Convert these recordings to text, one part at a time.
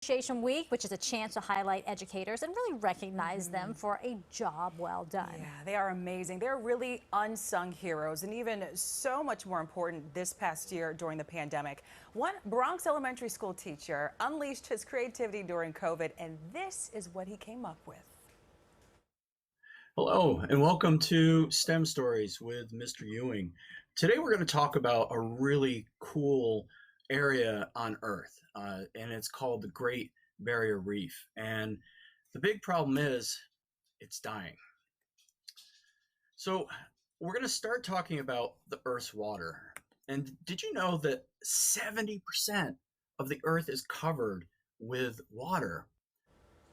Appreciation Week, which is a chance to highlight educators and really recognize them for a job well done. Yeah, they are amazing. They're really unsung heroes, and even so much more important this past year during the pandemic. One Bronx elementary school teacher unleashed his creativity during COVID, and this is what he came up with. Hello, and welcome to STEM Stories with Mr. Ewing. Today, we're going to talk about a really cool area on Earth, and it's called the Great Barrier Reef. And the big problem is it's dying. So, we're going to start talking about the Earth's water. And did you know that 70% of the Earth is covered with water?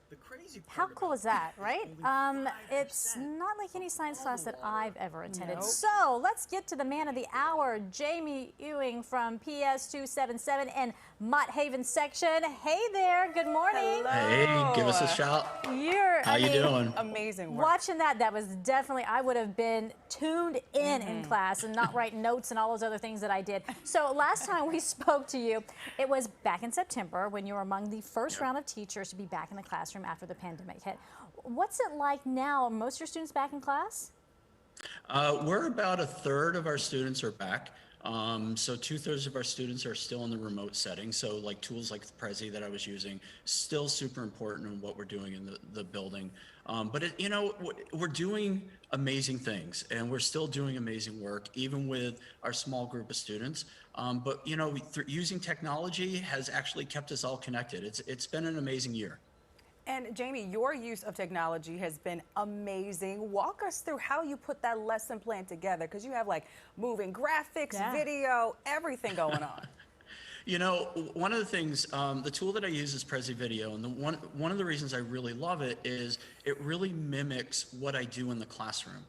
The crazy How part cool about is that, that right? is only 5% It's not like any science of class the that water. I've ever attended. Nope. So let's get to the man of the hour, Jamie Ewing from PS277 and Mott Haven section. Hey there, good morning. Hello. Hey, give us a shout. How you doing? Amazing work. Watching that was definitely, I would have been tuned in class and not write notes and all those other things that I did. So last time we spoke to you, it was back in September when you were among the first round of teachers to be back in the classroom after the pandemic hit. What's it like now? Are most of your students back in class? We're about a third of our students are back. So 2/3 of our students are still in the remote setting. So like tools like the Prezi that I was using, still super important in what we're doing in the building. But we're doing amazing things and we're still doing amazing work, even with our small group of students. But using technology has actually kept us all connected. It's been an amazing year. And Jamie, your use of technology has been amazing. Walk us through how you put that lesson plan together, because you have like moving graphics, Yeah. video, everything going on. One of the things, the tool that I use is Prezi Video, and one of the reasons I really love it is it really mimics what I do in the classroom.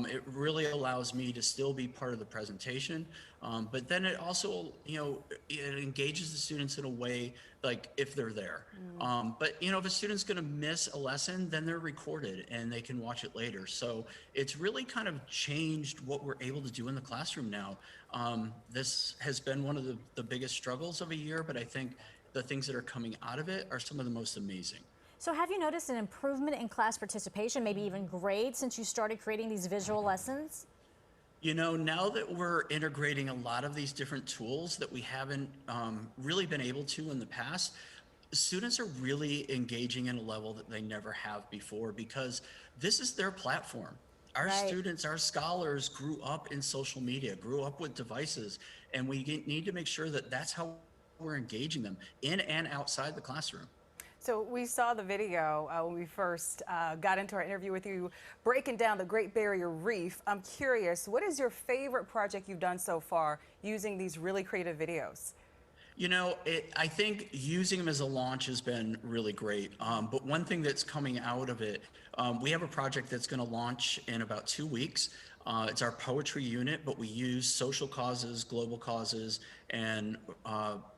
It really allows me to still be part of the presentation, but then it also, it engages the students in a way like if they're there. But if a student's going to miss a lesson, then they're recorded and they can watch it later. So it's really kind of changed what we're able to do in the classroom now. This has been one of the biggest struggles of a year, but I think the things that are coming out of it are some of the most amazing. So have you noticed an improvement in class participation, maybe even grades, since you started creating these visual lessons? Now that we're integrating a lot of these different tools that we haven't really been able to in the past, students are really engaging in a level that they never have before because this is their platform. Our Right. students, our scholars grew up in social media, grew up with devices, and we need to make sure that that's how we're engaging them in and outside the classroom. So we saw the video when we first got into our interview with you, breaking down the Great Barrier Reef. I'm curious, what is your favorite project you've done so far using these really creative videos? I think using them as a launch has been really great. But one thing that's coming out of it, we have a project that's going to launch in about 2 weeks. It's our poetry unit, but we use social causes, global causes, and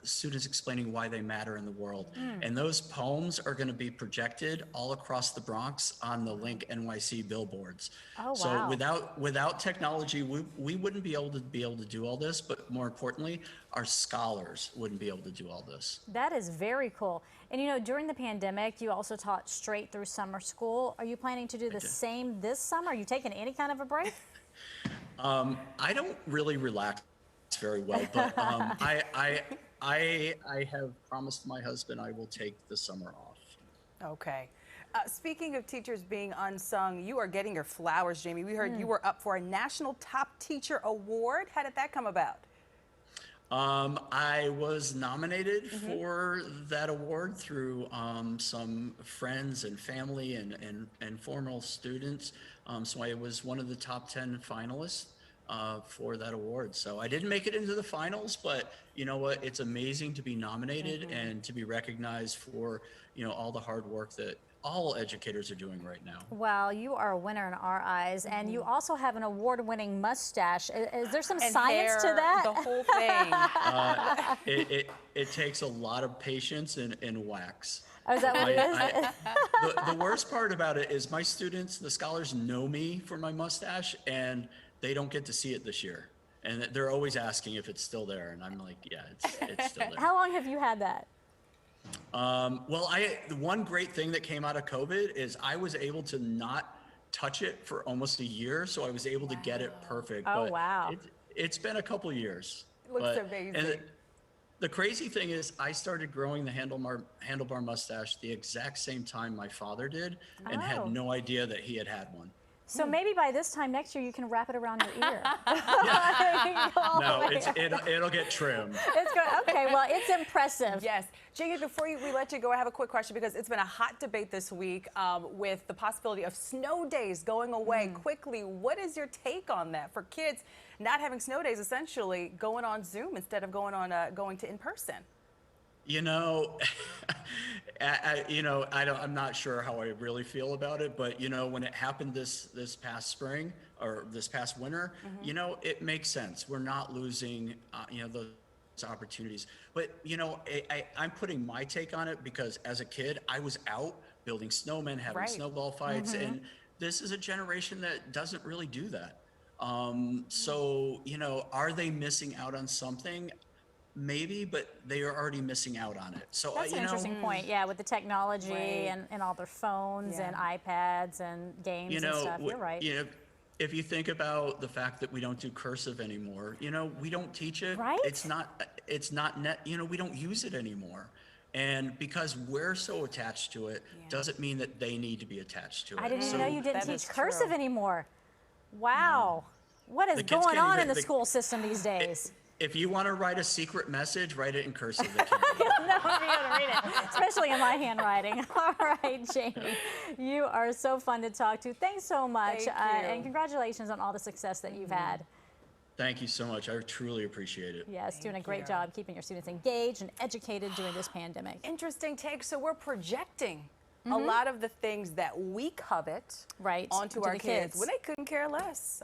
students explaining why they matter in the world. And those poems are going to be projected all across the Bronx on the Link NYC billboards. Oh, So wow. without technology, we wouldn't be able to do all this, but more importantly, our scholars wouldn't be able to do all this. That is very cool. And during the pandemic, you also taught straight through summer school. Are you planning to do the same this summer? Are you taking any kind of a break? I don't really relax very well, but I have promised my husband I will take the summer off. Okay. Speaking of teachers being unsung, you are getting your flowers, Jamie. We heard you were up for a National Top Teacher Award. How did that come about? I was nominated for that award through some friends and family and former students. So I was one of the top 10 finalists for that award. So I didn't make it into the finals, but you know what? It's amazing to be nominated and to be recognized for, all the hard work that all educators are doing right now. Well, you are a winner in our eyes, and you also have an award-winning mustache. Is there some And science to hair, that? the whole thing. It takes a lot of patience and wax. Oh, is that what it is? The worst part about it is my students, the scholars know me for my mustache and they don't get to see it this year. And they're always asking if it's still there. And I'm like, yeah, it's still there. How long have you had that? Well, the one great thing that came out of COVID is I was able to not touch it for almost a year, so I was able to get it perfect. Oh, But wow. it's been a couple years. Looks But- amazing. And the crazy thing is, I started growing the handlebar mustache the exact same time my father did, and Oh. had no idea that he had one. So maybe by this time next year you can wrap it around your ear. No, it'll get trimmed. It's good. Okay, well, it's impressive. Yes. Jamie, before we let you go, I have a quick question because it's been a hot debate this week with the possibility of snow days going away quickly. What is your take on that for kids not having snow days, essentially going on Zoom instead of going to in person? You know, I'm not sure how I really feel about it, but when it happened this past spring or this past winter, it makes sense. We're not losing, those opportunities. But I'm putting my take on it because as a kid, I was out building snowmen, having Right. snowball fights, and this is a generation that doesn't really do that. So are they missing out on something? Maybe, but they are already missing out on it. So That's an interesting point. Yeah, with the technology Right. and all their phones and Yeah. iPads and games and stuff. You're right. If you think about the fact that we don't do cursive anymore, we don't teach it. Right? It's not net. We don't use it anymore. And because we're so attached to it, doesn't mean that they need to be attached to it. I didn't even So know you didn't That is teach cursive true. anymore. Wow. What is The kids going can't on even- in the the- school system these days? If you want to write a secret message, write it in cursive. They can't. No, I'll be able to read it, especially in my handwriting. All right, Jamie, you are so fun to talk to. Thanks so much, Thank you. and congratulations on all the success that you've had. Thank you so much. I truly appreciate it. Yes, doing a Thank great you. job keeping your students engaged and educated during this pandemic. Interesting take. So we're projecting a lot of the things that we covet Right, onto onto our the kids kids. when they couldn't care less.